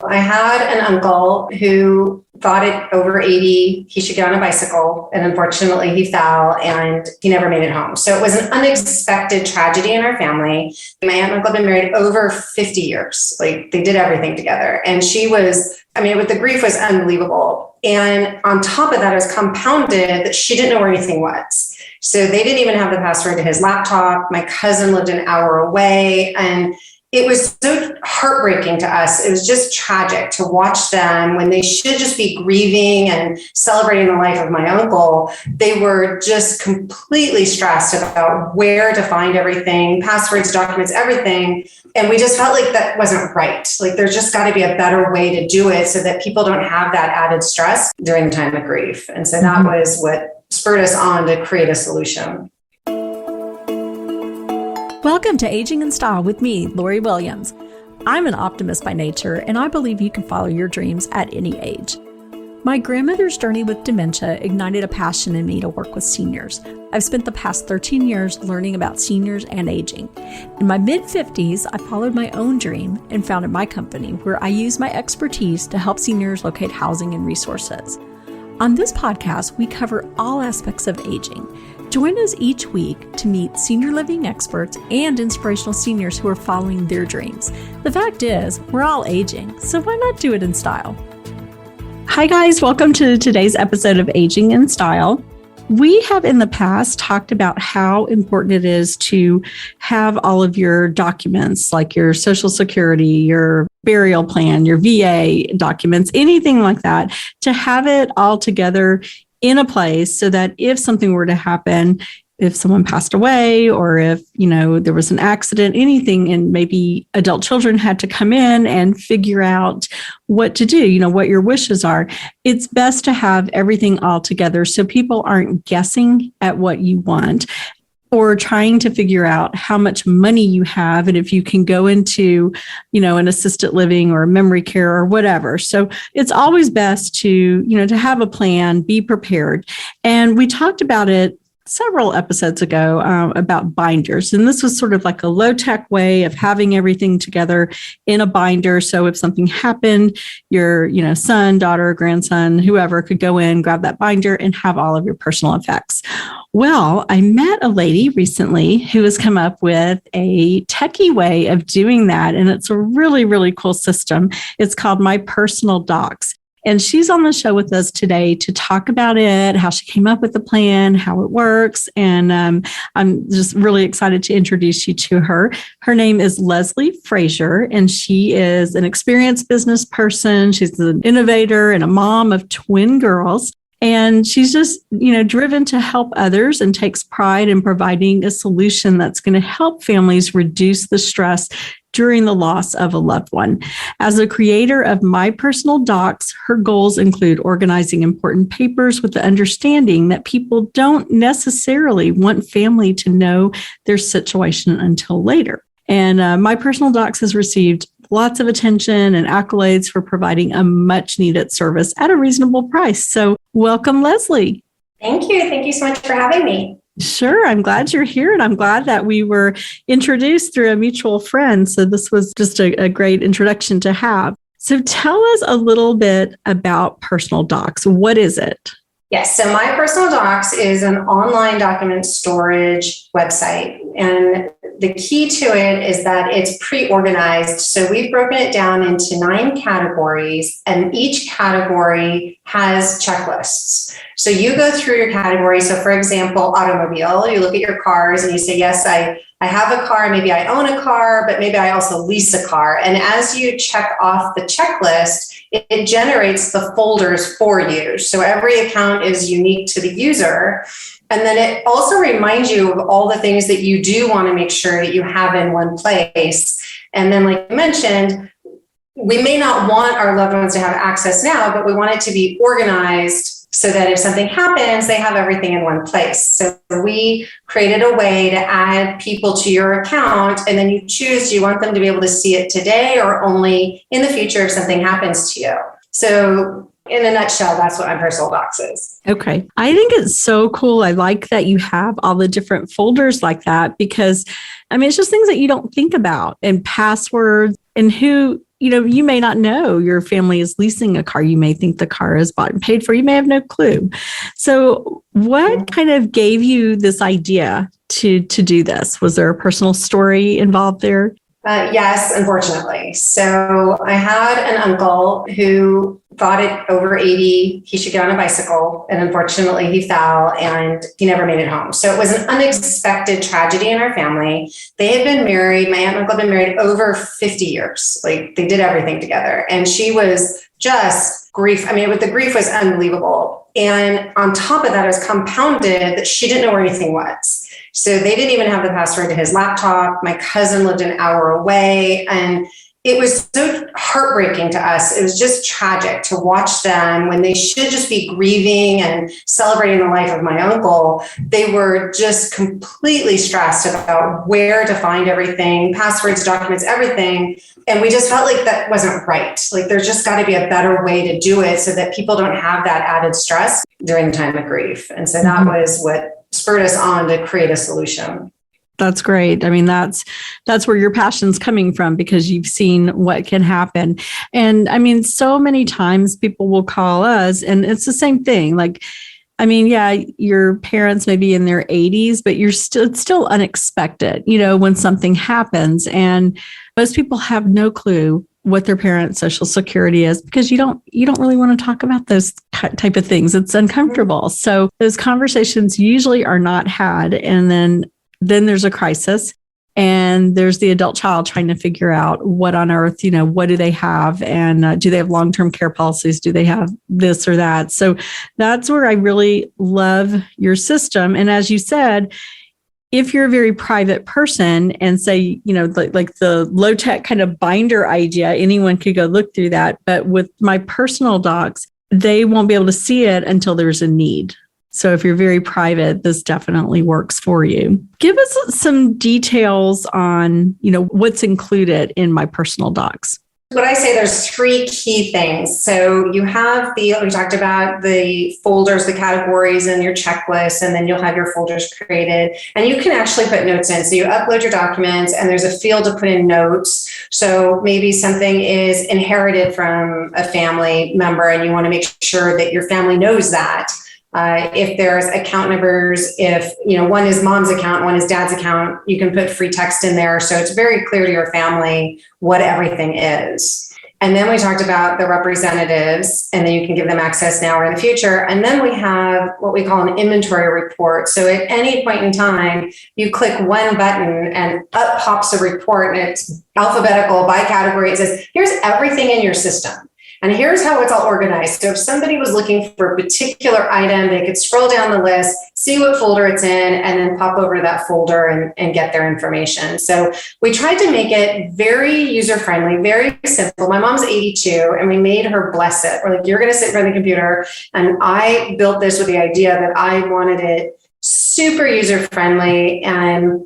I had an uncle who thought at over 80, he should get on a bicycle. And unfortunately, he fell and he never made it home. So it was an unexpected tragedy in our family. My aunt and uncle had been married over 50 years. Like they did everything together. And she was, the grief was unbelievable. And on top of that, it was compounded that she didn't know where anything was. So they didn't even have the password to his laptop. My cousin lived an hour away. And it was so heartbreaking to us. It was just tragic to watch them when they should just be grieving and celebrating the life of my uncle. They were just completely stressed about where to find everything, passwords, documents, everything. And we just felt like that wasn't right. Like there's just got to be a better way to do it so that people don't have that added stress during the time of grief. And so that was what spurred us on to create a solution. Welcome to Aging in Style with me, Lori Williams. I'm an optimist by nature, and I believe you can follow your dreams at any age. My grandmother's journey with dementia ignited a passion in me to work with seniors. I've spent the past 13 years learning about seniors and aging. In my mid-50s, I followed my own dream and founded my company, where I use my expertise to help seniors locate housing and resources. On this podcast, we cover all aspects of aging. Join us each week to meet senior living experts and inspirational seniors who are following their dreams. The fact is, we're all aging, so why not do it in style? Hi guys, welcome to today's episode of Aging in Style. We have in the past talked about how important it is to have all of your documents, like your Social Security, your burial plan, your VA documents, anything like that, to have it all together in a place so that if something were to happen, if someone passed away or if, there was an accident, anything, and maybe adult children had to come in and figure out what to do, what your wishes are, it's best to have everything all together so people aren't guessing at what you want or trying to figure out how much money you have and if you can go into, an assisted living or memory care or whatever. So it's always best to, to have a plan, be prepared. And we talked about it several episodes ago about binders. And this was sort of like a low-tech way of having everything together in a binder. So if something happened, your, son, daughter, grandson, whoever could go in, grab that binder and have all of your personal effects. Well, I met a lady recently who has come up with a techie way of doing that. And it's a really, really cool system. It's called My Personal Dox. And she's on the show with us today to talk about it, how she came up with the plan, how it works. And I'm just really excited to introduce you to her. Her name is Leslie Frazier, and she is an experienced business person. She's an innovator and a mom of twin girls. And she's just, driven to help others and takes pride in providing a solution that's going to help families reduce the stress during the loss of a loved one. As a creator of My Personal Dox, her goals include organizing important papers with the understanding that people don't necessarily want family to know their situation until later. And My Personal Dox has received lots of attention and accolades for providing a much needed service at a reasonable price. So welcome, Leslie. Thank you. Thank you so much for having me. Sure. I'm glad you're here. And I'm glad that we were introduced through a mutual friend. So this was just a great introduction to have. So tell us a little bit about Personal Dox. What is it? Yes. So My Personal Dox is an online document storage website. And the key to it is that it's pre-organized. So we've broken it down into 9 categories, and each category has checklists. So you go through your category. So for example, automobile, you look at your cars and you say, yes, I have a car, maybe I own a car, but maybe I also lease a car. And as you check off the checklist, it generates the folders for you. So every account is unique to the user. And then it also reminds you of all the things that you do want to make sure that you have in one place. And then, like I mentioned, we may not want our loved ones to have access now, but we want it to be organized so that if something happens, they have everything in one place. So we created a way to add people to your account, and then you choose, do you want them to be able to see it today or only in the future if something happens to you? So in a nutshell, that's what My Personal Dox is. Okay. I think it's so cool. I like that you have all the different folders like that because, it's just things that you don't think about, and passwords and who you may not know your family is leasing a car. You may think the car is bought and paid for. You may have no clue. So what kind of gave you this idea to do this? Was there a personal story involved there? Yes, unfortunately. So I had an uncle who thought at over 80, he should get on a bicycle. And unfortunately, he fell and he never made it home. So it was an unexpected tragedy in our family. They had been married. My aunt and uncle had been married over 50 years. Like they did everything together. And she was just grief. I mean, the grief was unbelievable. And on top of that, it was compounded that she didn't know where anything was. So they didn't even have the password to his laptop. My cousin lived an hour away. And it was so heartbreaking to us. It was just tragic to watch them when they should just be grieving and celebrating the life of my uncle. They were just completely stressed about where to find everything, passwords, documents, everything. And we just felt like that wasn't right. Like there's just got to be a better way to do it so that people don't have that added stress during the time of grief. And so that was what spurred us on to create a solution. That's great. I mean, that's where your passion's coming from, because you've seen what can happen. And I mean, so many times people will call us and it's the same thing. Like, I mean, yeah, your parents may be in their 80s, but it's still unexpected, when something happens. And most people have no clue what their parents' social security is, because you don't really want to talk about those type of things. It's uncomfortable. So those conversations usually are not had. And then there's a crisis, and there's the adult child trying to figure out what on earth, what do they have? And do they have long-term care policies? Do they have this or that? So that's where I really love your system. And as you said, if you're a very private person and say, like the low tech kind of binder idea, anyone could go look through that. But with My Personal Dox, they won't be able to see it until there's a need. So if you're very private, this definitely works for you. Give us some details on, what's included in My Personal Dox. What I say, there's three key things. So you have we talked about the folders, the categories, and your checklist, and then you'll have your folders created. And you can actually put notes in. So you upload your documents and there's a field to put in notes. So maybe something is inherited from a family member and you want to make sure that your family knows that. If there's account numbers, if one is mom's account, one is dad's account, you can put free text in there. So it's very clear to your family what everything is. And then we talked about the representatives, and then you can give them access now or in the future. And then we have what we call an inventory report. So at any point in time, you click one button and up pops a report, and it's alphabetical by category. It says, here's everything in your system. And here's how it's all organized. So if somebody was looking for a particular item, they could scroll down the list, see what folder it's in, and then pop over to that folder and get their information. So we tried to make it very user-friendly, very simple. My mom's 82, and we made her bless it. We're like, you're going to sit in front of the computer. And I built this with the idea that I wanted it super user-friendly and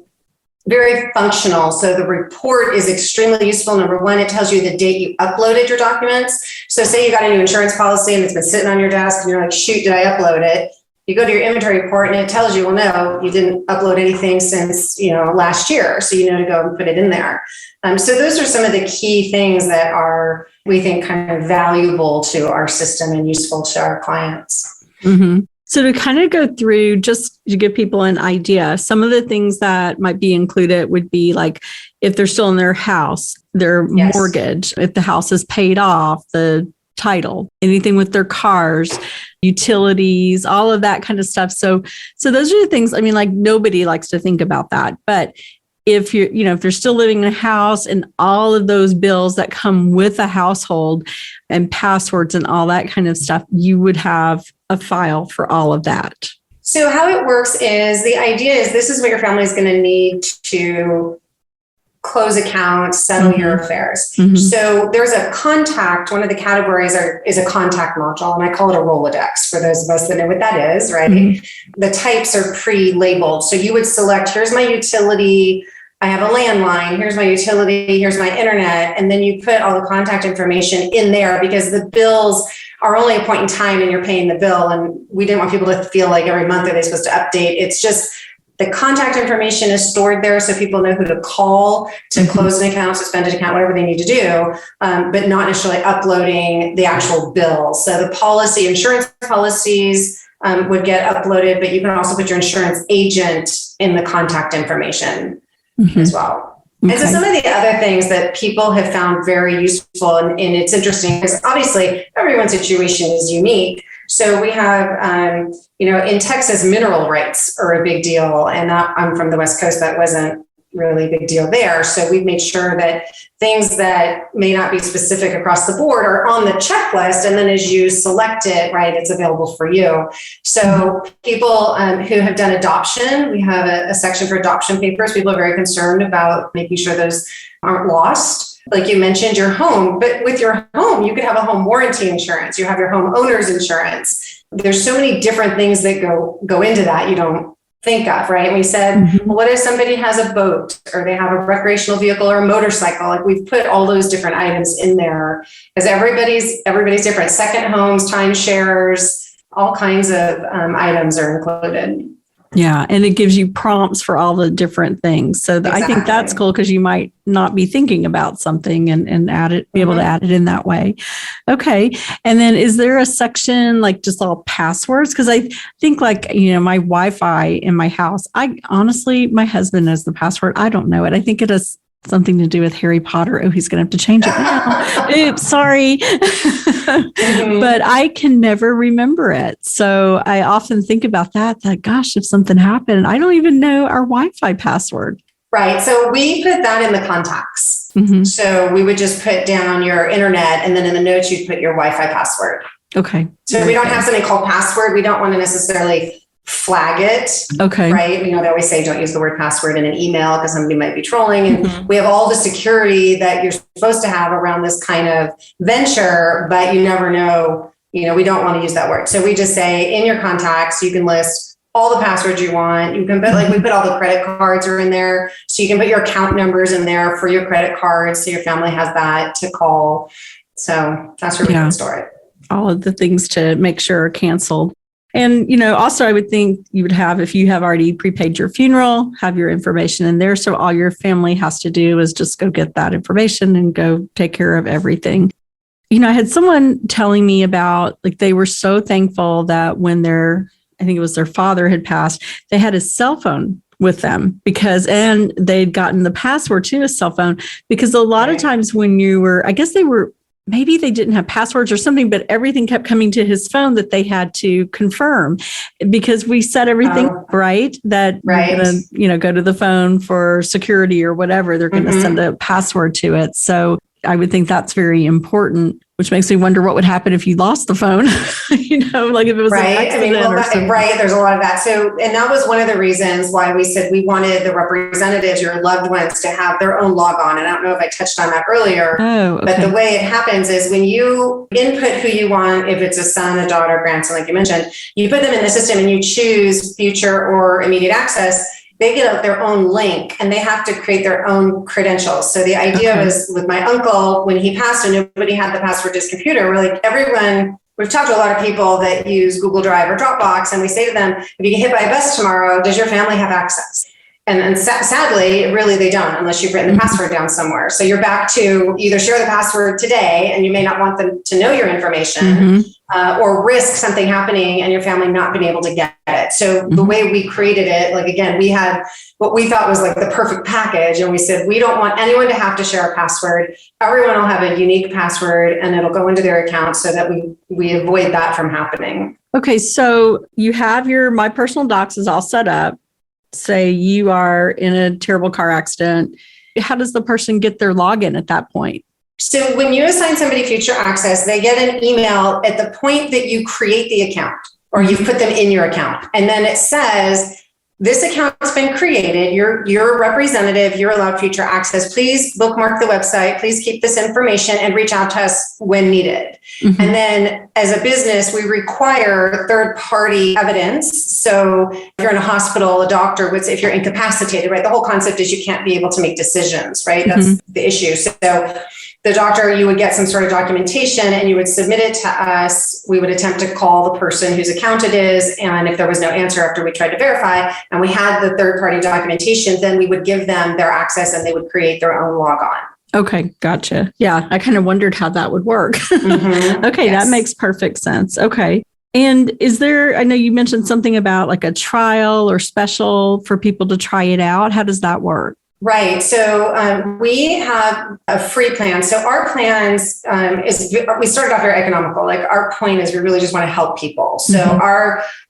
very functional. So the report is extremely useful. Number one, it tells you the date you uploaded your documents. So say you got a new insurance policy and it's been sitting on your desk and you're like, shoot, did I upload it? You go to your inventory report and it tells you, well, no, you didn't upload anything since, last year. So you know to go and put it in there. So those are some of the key things that are, we think, kind of valuable to our system and useful to our clients. Mm-hmm. So to kind of go through, just to give people an idea, some of the things that might be included would be like if they're still in their house, their mortgage, if the house is paid off, the title, anything with their cars, utilities, all of that kind of stuff. So those are the things, I mean, like nobody likes to think about that. But if you're, if they're still living in a house and all of those bills that come with a household and passwords and all that kind of stuff, you would have a file for all of that. So how it works is, the idea is this is what your family is going to need to close accounts, settle your affairs. Mm-hmm. So there's a contact, one of the categories is a contact module, and I call it a Rolodex for those of us that know what that is, right? Mm-hmm. The types are pre-labeled. So you would select, here's my utility, I have a landline, here's my utility, here's my internet, and then you put all the contact information in there because the bills are only a point in time and you're paying the bill. And we didn't want people to feel like every month are they supposed to update. It's just, The contact information is stored there so people know who to call to close an account, suspend an account, whatever they need to do, but not necessarily uploading the actual bill. So the insurance policies would get uploaded, but you can also put your insurance agent in the contact information as well. Okay. And so some of the other things that people have found very useful, and it's interesting because obviously everyone's situation is unique. So we have, in Texas, mineral rights are a big deal. And I'm from the West Coast, that wasn't really a big deal there. So we've made sure that things that may not be specific across the board are on the checklist. And then as you select it, right, it's available for you. So people who have done adoption, we have a section for adoption papers. People are very concerned about making sure those aren't lost. Like you mentioned, your home, but with your home, you could have a home warranty insurance. You have your home owner's insurance. There's so many different things that go into that you don't think of, right? We said, well, what if somebody has a boat or they have a recreational vehicle or a motorcycle? Like we've put all those different items in there because everybody's different. Second homes, timeshares, all kinds of items are included. Yeah. And it gives you prompts for all the different things. So I think that's cool because you might not be thinking about something and be able to add it in that way. Okay. And then is there a section like just all passwords? Because I think my Wi-Fi in my house, my husband knows the password. I don't know it. I think it has something to do with Harry Potter. Oh, he's going to have to change it now. Oops, sorry. But I can never remember it. So I often think about that, gosh, if something happened, I don't even know our Wi-Fi password. Right. So we put that in the contacts. So we would just put down your internet and then in the notes, you'd put your Wi-Fi password. Okay. So we don't have something called password. We don't want to necessarily flag it. Okay. Right. They always say don't use the word password in an email because somebody might be trolling. And we have all the security that you're supposed to have around this kind of venture, but you never know, we don't want to use that word. So we just say in your contacts, you can list all the passwords you want. You can put we put all the credit cards are in there. So you can put your account numbers in there for your credit cards. So your family has that to call. So that's where we can store it. All of the things to make sure are canceled. And, also I would think you would have, if you have already prepaid your funeral, have your information in there. So all your family has to do is just go get that information and go take care of everything. I had someone telling me about, they were so thankful that when I think it was their father had passed, they had a cell phone with them and they'd gotten the password to a cell phone because a lot of times when maybe they didn't have passwords or something, but everything kept coming to his phone that they had to confirm because we set everything right that you're going to, go to the phone for security or whatever. They're going to send a password to it. So I would think that's very important, which makes me wonder what would happen if you lost the phone, like if it was an accident or something. Right. There's a lot of that. So, and that was one of the reasons why we said we wanted the representatives, your loved ones, to have their own log on. And I don't know if I touched on that earlier, but the way it happens is when you input who you want, if it's a son, a daughter, grandson, like you mentioned, you put them in the system and you choose future or immediate access. They get their own link and they have to create their own credentials. So the idea was with my uncle, when he passed and nobody had the password to his computer, we've talked to a lot of people that use Google Drive or Dropbox, and we say to them, if you get hit by a bus tomorrow, does your family have access? And sadly, really, they don't, unless you've written the password down somewhere. So you're back to either share the password today, and you may not want them to know your information, or risk something happening and your family not being able to get it. So the way we created it, again, we had what we thought was the perfect package. And we said, we don't want anyone to have to share a password. Everyone will have a unique password and it'll go into their account so that we avoid that from happening. Okay. So you have your My Personal Dox is all set up. Say you are in a terrible car accident. How does the person get their login at that point? So when you assign somebody future access, they get an email at the point that you create the account or you've put them in your account. And then it says, this account's been created. You're a representative. You're allowed future access. Please bookmark the website. Please keep this information and reach out to us when needed. And then as a business, we require third-party evidence. So if you're in a hospital, a doctor would say if you're incapacitated, right? The whole concept is you can't be able to make decisions, right? That's the issue. So the doctor, you would get some sort of documentation and you would submit it to us. We would attempt to call the person whose account it is. And if there was no answer after we tried to verify and we had the third-party documentation, then we would give them their access and they would create their own logon. Okay, gotcha. Yeah, I kind of wondered how that would work. Mm-hmm. Okay, Yes. that makes perfect sense. Okay. And is there, I know you mentioned something about like a trial or special for people to try it out. How does that work? Right. So we have a free plan. So our plans we started off very economical. Like our point is we really just want to help people. So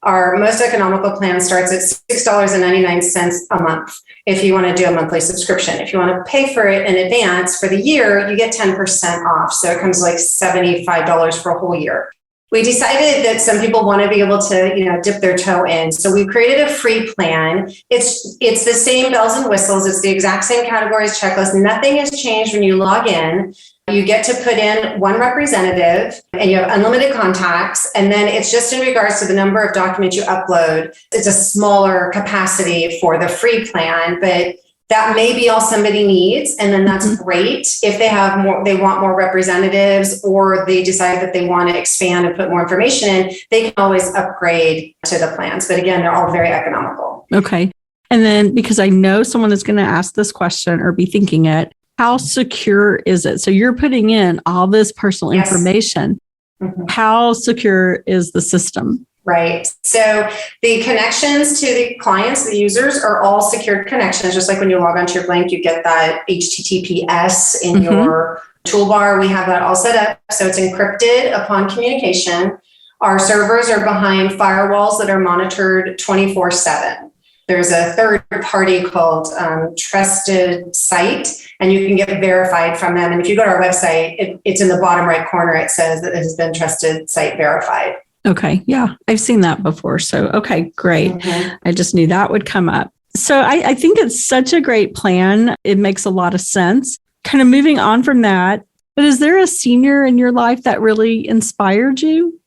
our most economical plan starts at $6.99 a month. If you want to do a monthly subscription, if you want to pay for it in advance for the year, you get 10% off. So it comes like $75 for a whole year. We decided that some people want to be able to, dip their toe in. So we created a free plan. It's the same bells and whistles. It's the exact same categories checklist. Nothing has changed when you log in. You get to put in one representative and you have unlimited contacts. And then it's just in regards to the number of documents you upload. It's a smaller capacity for the free plan, but that may be all somebody needs. And then that's great. If they have more, they want more representatives, or they decide that they want to expand and put more information in, they can always upgrade to the plans. But again, they're all very economical. Okay. And then, because I know someone is going to ask this question or be thinking it, how secure is it? So you're putting in all this personal information. Mm-hmm. How secure is the system? Right. So the connections to the clients, the users, are all secured connections. Just like when you log onto your Blink, you get that HTTPS in your toolbar. We have that all set up. So it's encrypted upon communication. Our servers are behind firewalls that are monitored 24/7. There's a third party called Trusted Site, and you can get verified from them. And if you go to our website, it's in the bottom right corner. It says that it has been Trusted Site verified. Okay. Yeah. I've seen that before. So, okay, great. Mm-hmm. I just knew that would come up. So I think it's such a great plan. It makes a lot of sense. Kind of moving on from that, but is there a senior in your life that really inspired you?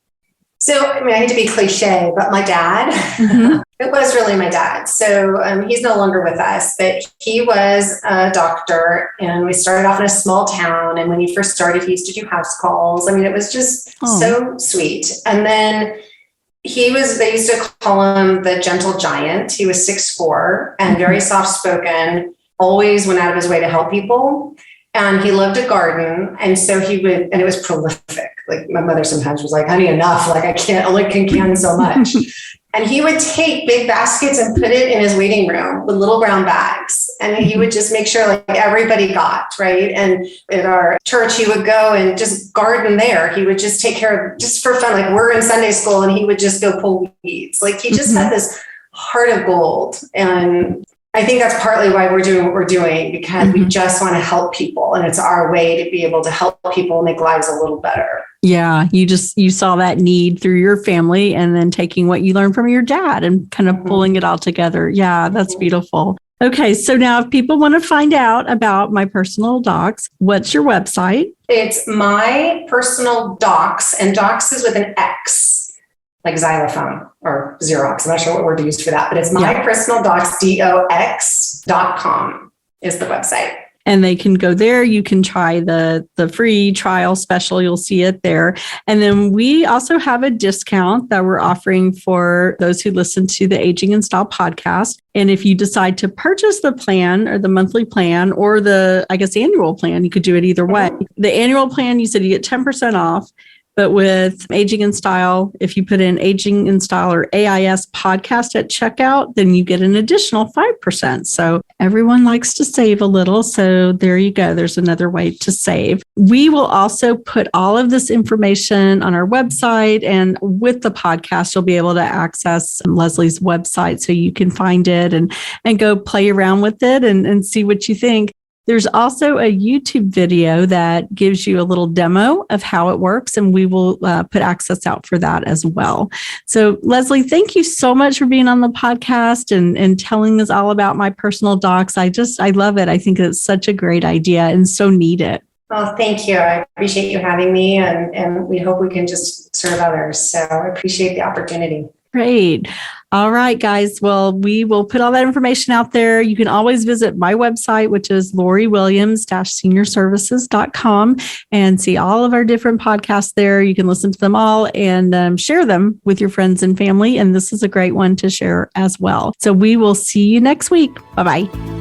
So, I hate to be cliche, but my dad, it was really my dad. So he's no longer with us, but he was a doctor and we started off in a small town. And when he first started, he used to do house calls. It was just so sweet. And then they used to call him the gentle giant. He was 6'4" and very soft-spoken, always went out of his way to help people. And he loved to garden. And so and it was prolific. Like my mother sometimes was like, honey, enough. Like I can can so much. And he would take big baskets and put it in his waiting room with little brown bags. And he would just make sure like everybody got, right? And at our church, he would go and just garden there. He would just take care of, just for fun. Like we're in Sunday school and he would just go pull weeds. Like he just had this heart of gold. And I think that's partly why we're doing what we're doing, because we just want to help people. And it's our way to be able to help people make lives a little better. Yeah. You saw that need through your family and then taking what you learned from your dad and kind of pulling it all together. Yeah, that's beautiful. Okay. So now if people want to find out about My Personal Dox, what's your website? It's My Personal Dox, and Dox is with an X. Like xylophone or Xerox. I'm not sure what word to use for that, but it's mypersonaldox.com is the website. And they can go there. You can try the free trial special. You'll see it there. And then we also have a discount that we're offering for those who listen to the Aging in Style podcast. And if you decide to purchase the plan or the monthly plan or the, annual plan, you could do it either way. The annual plan, you said you get 10% off. But with Aging in Style, if you put in Aging in Style or AIS podcast at checkout, then you get an additional 5%. So everyone likes to save a little. So there you go. There's another way to save. We will also put all of this information on our website. And with the podcast, you'll be able to access Leslie's website so you can find it and go play around with it and see what you think. There's also a YouTube video that gives you a little demo of how it works, and we will put access out for that as well. So, Leslie, thank you so much for being on the podcast and telling us all about My Personal Dox. I love it. I think it's such a great idea and so needed. Well, thank you. I appreciate you having me, and we hope we can just serve others. So I appreciate the opportunity. Great. All right, guys. Well, we will put all that information out there. You can always visit my website, which is loriwilliams-seniorservices.com, and see all of our different podcasts there. You can listen to them all and share them with your friends and family. And this is a great one to share as well. So we will see you next week. Bye-bye.